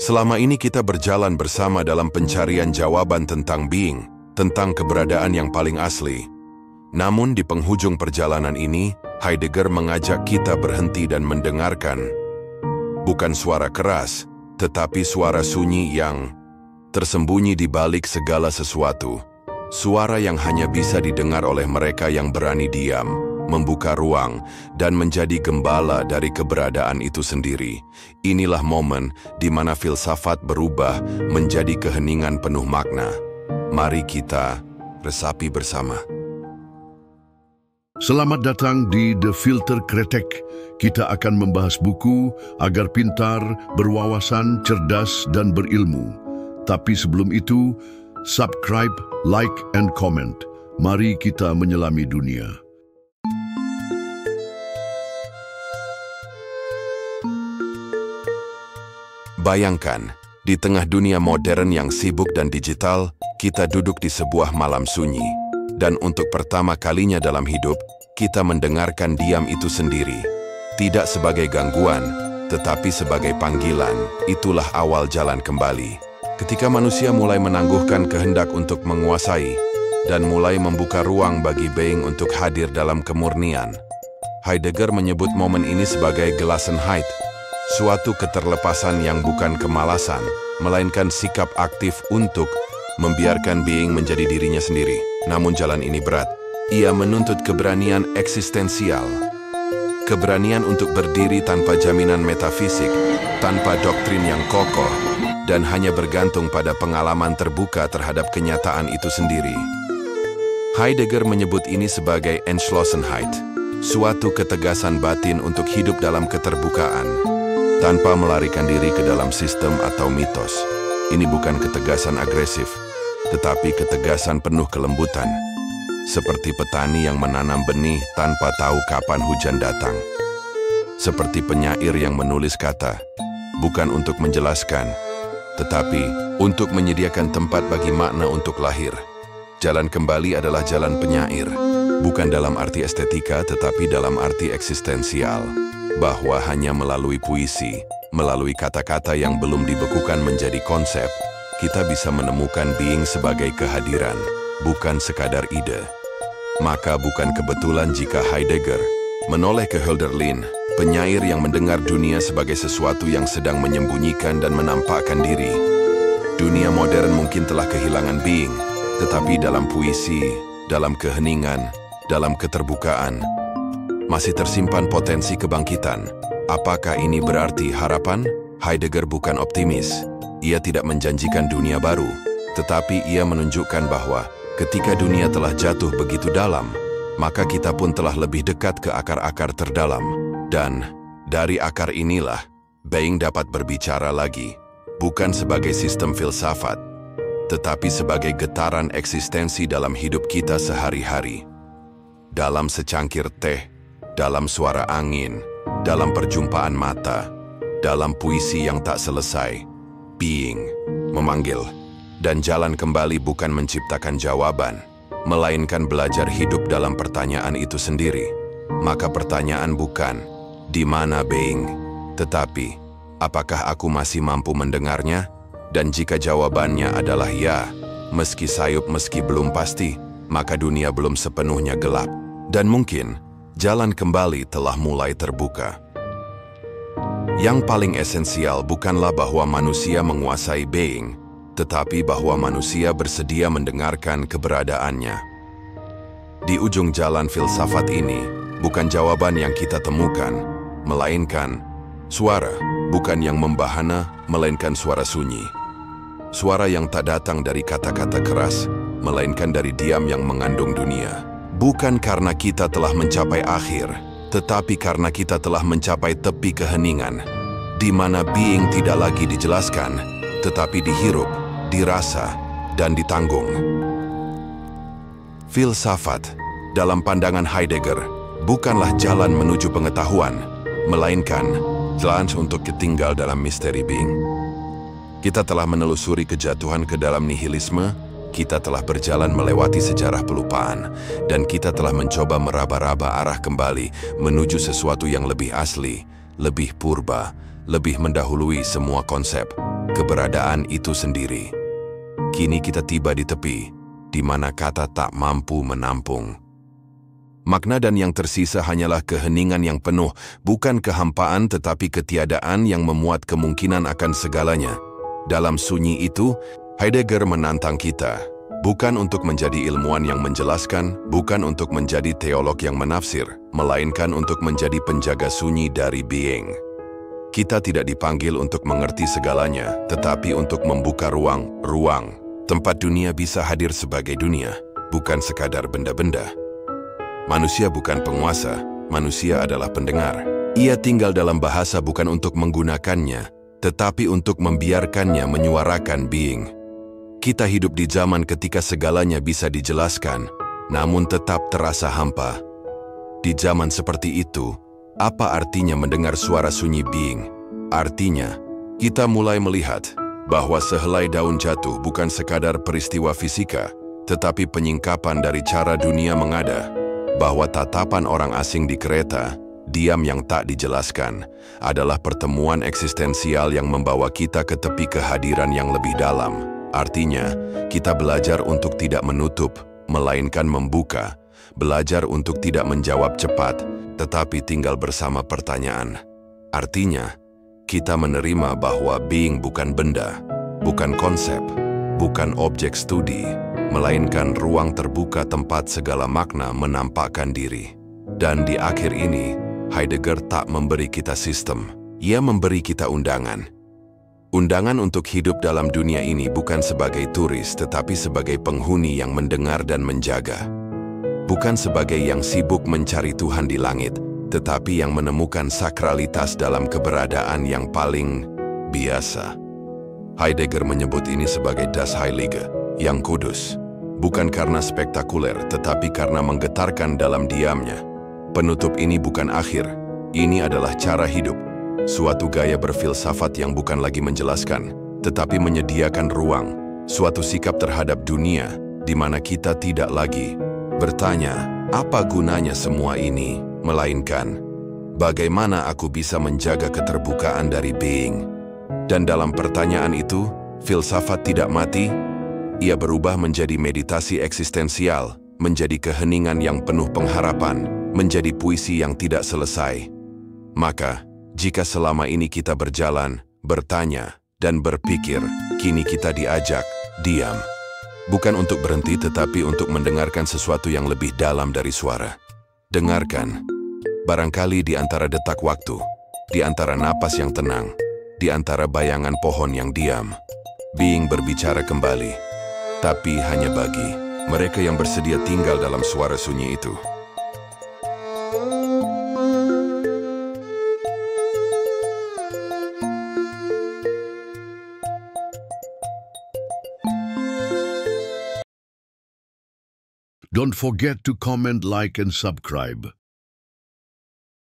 Selama ini kita berjalan bersama dalam pencarian jawaban tentang being, tentang keberadaan yang paling asli. Namun di penghujung perjalanan ini, Heidegger mengajak kita berhenti dan mendengarkan. Bukan suara keras, tetapi suara sunyi yang tersembunyi di balik segala sesuatu. Suara yang hanya bisa didengar oleh mereka yang berani diam, membuka ruang, dan menjadi gembala dari keberadaan itu sendiri. Inilah momen di mana filsafat berubah menjadi keheningan penuh makna. Mari kita resapi bersama. Selamat datang di The Filter Kretek. Kita akan membahas buku agar pintar, berwawasan, cerdas, dan berilmu. Tapi sebelum itu, subscribe, like, and comment. Mari kita menyelami dunia. Bayangkan, di tengah dunia modern yang sibuk dan digital, kita duduk di sebuah malam sunyi. Dan untuk pertama kalinya dalam hidup, kita mendengarkan diam itu sendiri. Tidak sebagai gangguan, tetapi sebagai panggilan. Itulah awal jalan kembali. Ketika manusia mulai menangguhkan kehendak untuk menguasai, dan mulai membuka ruang bagi being untuk hadir dalam kemurnian. Heidegger menyebut momen ini sebagai Gelassenheit, suatu keterlepasan yang bukan kemalasan, melainkan sikap aktif untuk membiarkan being menjadi dirinya sendiri. Namun jalan ini berat. Ia menuntut keberanian eksistensial. Keberanian untuk berdiri tanpa jaminan metafisik, tanpa doktrin yang kokoh, dan hanya bergantung pada pengalaman terbuka terhadap kenyataan itu sendiri. Heidegger menyebut ini sebagai Entschlossenheit, suatu ketegasan batin untuk hidup dalam keterbukaan, tanpa melarikan diri ke dalam sistem atau mitos. Ini bukan ketegasan agresif, tetapi ketegasan penuh kelembutan. Seperti petani yang menanam benih tanpa tahu kapan hujan datang. Seperti penyair yang menulis kata, bukan untuk menjelaskan, tetapi untuk menyediakan tempat bagi makna untuk lahir. Jalan kembali adalah jalan penyair, bukan dalam arti estetika tetapi dalam arti eksistensial, bahwa hanya melalui puisi, melalui kata-kata yang belum dibekukan menjadi konsep, kita bisa menemukan being sebagai kehadiran, bukan sekadar ide. Maka bukan kebetulan jika Heidegger menoleh ke Hölderlin, penyair yang mendengar dunia sebagai sesuatu yang sedang menyembunyikan dan menampakkan diri. Dunia modern mungkin telah kehilangan being, tetapi dalam puisi, dalam keheningan, dalam keterbukaan, masih tersimpan potensi kebangkitan. Apakah ini berarti harapan? Heidegger bukan optimis. Ia tidak menjanjikan dunia baru, tetapi ia menunjukkan bahwa ketika dunia telah jatuh begitu dalam, maka kita pun telah lebih dekat ke akar-akar terdalam. Dan dari akar inilah, being dapat berbicara lagi, bukan sebagai sistem filsafat, tetapi sebagai getaran eksistensi dalam hidup kita sehari-hari. Dalam secangkir teh, dalam suara angin, dalam perjumpaan mata, dalam puisi yang tak selesai, being memanggil, dan jalan kembali bukan menciptakan jawaban, melainkan belajar hidup dalam pertanyaan itu sendiri. Maka pertanyaan bukan, di mana being, tetapi, apakah aku masih mampu mendengarnya? Dan jika jawabannya adalah ya, meski sayup meski belum pasti, maka dunia belum sepenuhnya gelap. Dan mungkin, jalan kembali telah mulai terbuka. Yang paling esensial bukanlah bahwa manusia menguasai being, tetapi bahwa manusia bersedia mendengarkan keberadaannya. Di ujung jalan filsafat ini, bukan jawaban yang kita temukan, melainkan suara, bukan yang membahana, melainkan suara sunyi. Suara yang tak datang dari kata-kata keras, melainkan dari diam yang mengandung dunia. Bukan karena kita telah mencapai akhir, tetapi karena kita telah mencapai tepi keheningan, di mana being tidak lagi dijelaskan, tetapi dihirup, dirasa, dan ditanggung. Filsafat, dalam pandangan Heidegger, bukanlah jalan menuju pengetahuan, melainkan jalan untuk tinggal dalam misteri being. Kita telah menelusuri kejatuhan ke dalam nihilisme, kita telah berjalan melewati sejarah pelupaan, dan kita telah mencoba meraba-raba arah kembali menuju sesuatu yang lebih asli, lebih purba, lebih mendahului semua konsep, keberadaan itu sendiri. Kini kita tiba di tepi, di mana kata tak mampu menampung. Makna dan yang tersisa hanyalah keheningan yang penuh, bukan kehampaan tetapi ketiadaan yang memuat kemungkinan akan segalanya. Dalam sunyi itu, Heidegger menantang kita, bukan untuk menjadi ilmuwan yang menjelaskan, bukan untuk menjadi teolog yang menafsir, melainkan untuk menjadi penjaga sunyi dari being. Kita tidak dipanggil untuk mengerti segalanya, tetapi untuk membuka ruang, tempat dunia bisa hadir sebagai dunia, bukan sekadar benda-benda. Manusia bukan penguasa, manusia adalah pendengar. Ia tinggal dalam bahasa bukan untuk menggunakannya, tetapi untuk membiarkannya menyuarakan being. Kita hidup di zaman ketika segalanya bisa dijelaskan, namun tetap terasa hampa. Di zaman seperti itu, apa artinya mendengar suara sunyi being? Artinya, kita mulai melihat bahwa sehelai daun jatuh bukan sekadar peristiwa fisika, tetapi penyingkapan dari cara dunia mengada. Bahwa tatapan orang asing di kereta, diam yang tak dijelaskan, adalah pertemuan eksistensial yang membawa kita ke tepi kehadiran yang lebih dalam. Artinya, kita belajar untuk tidak menutup, melainkan membuka, belajar untuk tidak menjawab cepat, tetapi tinggal bersama pertanyaan. Artinya, kita menerima bahwa being bukan benda, bukan konsep, bukan objek studi, melainkan ruang terbuka tempat segala makna menampakkan diri. Dan di akhir ini, Heidegger tak memberi kita sistem, ia memberi kita undangan. Undangan untuk hidup dalam dunia ini bukan sebagai turis, tetapi sebagai penghuni yang mendengar dan menjaga. Bukan sebagai yang sibuk mencari Tuhan di langit, tetapi yang menemukan sakralitas dalam keberadaan yang paling biasa. Heidegger menyebut ini sebagai Das Heilige, yang kudus. Bukan karena spektakuler, tetapi karena menggetarkan dalam diamnya. Penutup ini bukan akhir, ini adalah cara hidup. Suatu gaya berfilsafat yang bukan lagi menjelaskan, tetapi menyediakan ruang. Suatu sikap terhadap dunia, di mana kita tidak lagi bertanya, apa gunanya semua ini? Melainkan, bagaimana aku bisa menjaga keterbukaan dari being? Dan dalam pertanyaan itu, filsafat tidak mati. Ia berubah menjadi meditasi eksistensial, menjadi keheningan yang penuh pengharapan, menjadi puisi yang tidak selesai. Maka, jika selama ini kita berjalan, bertanya, dan berpikir, kini kita diajak, diam. Bukan untuk berhenti tetapi untuk mendengarkan sesuatu yang lebih dalam dari suara. Dengarkan, barangkali di antara detak waktu, di antara napas yang tenang, di antara bayangan pohon yang diam, being berbicara kembali. Tapi hanya bagi mereka yang bersedia tinggal dalam suara sunyi itu. Don't forget to comment, like, and subscribe.